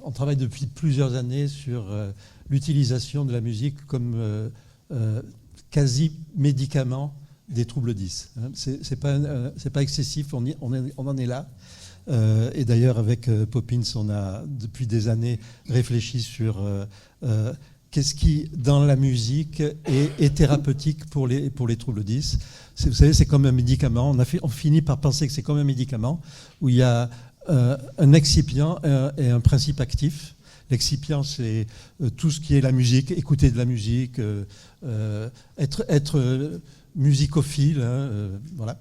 on travaille depuis plusieurs années sur l'utilisation de la musique comme quasi-médicament des troubles 10. C'est pas excessif, on en est là. Et d'ailleurs, avec Poppins, on a depuis des années réfléchi sur qu'est-ce qui, dans la musique, est thérapeutique pour les troubles 10. Vous savez, c'est comme un médicament. On finit par penser que c'est comme un médicament où il y a un excipient et un principe actif. L'excipient, c'est tout ce qui est la musique, écouter de la musique, être musicophile, voilà.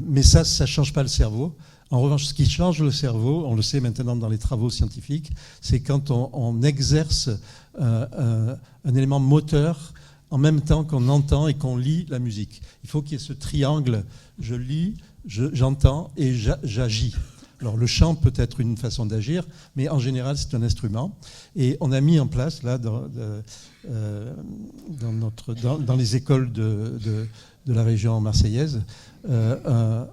Mais ça ne change pas le cerveau. En revanche, ce qui change le cerveau, on le sait maintenant dans les travaux scientifiques, c'est quand on exerce un élément moteur en même temps qu'on entend et qu'on lit la musique. Il faut qu'il y ait ce triangle, je lis, j'entends et j'agis. Alors le chant peut être une façon d'agir, mais en général c'est un instrument. Et on a mis en place là dans les écoles de la région marseillaise un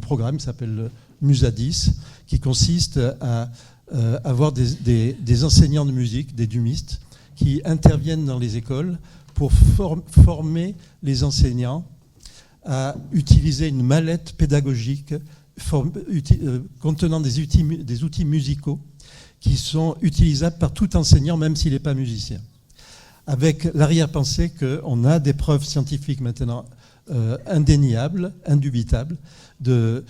programme qui s'appelle Musadis, qui consiste à avoir des enseignants de musique, des dumistes, qui interviennent dans les écoles pour former les enseignants à utiliser une mallette pédagogique contenant des outils musicaux qui sont utilisables par tout enseignant, même s'il n'est pas musicien. Avec l'arrière-pensée qu'on a des preuves scientifiques maintenant indéniables, indubitables, de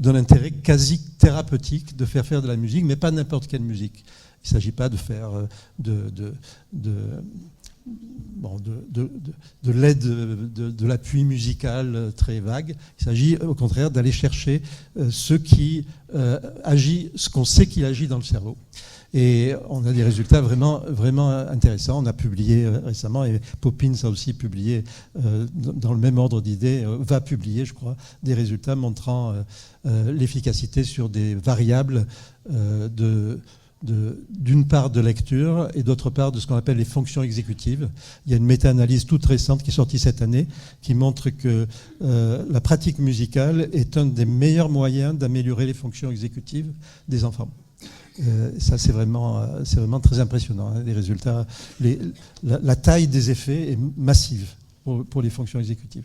l'intérêt quasi thérapeutique de faire de la musique, mais pas n'importe quelle musique. Il ne s'agit pas de faire de l'aide, de l'appui musical très vague. Il s'agit au contraire d'aller chercher ce qui agit, ce qu'on sait qu'il agit dans le cerveau. Et on a des résultats vraiment, vraiment intéressants. On a publié récemment, et Poppins a aussi publié, dans le même ordre d'idées, va publier, je crois, des résultats montrant l'efficacité sur des variables d'une part de lecture et d'autre part de ce qu'on appelle les fonctions exécutives. Il y a une méta-analyse toute récente qui est sortie cette année qui montre que la pratique musicale est un des meilleurs moyens d'améliorer les fonctions exécutives des enfants. Ça, c'est vraiment très impressionnant. Hein, les résultats, la taille des effets est massive pour les fonctions exécutives.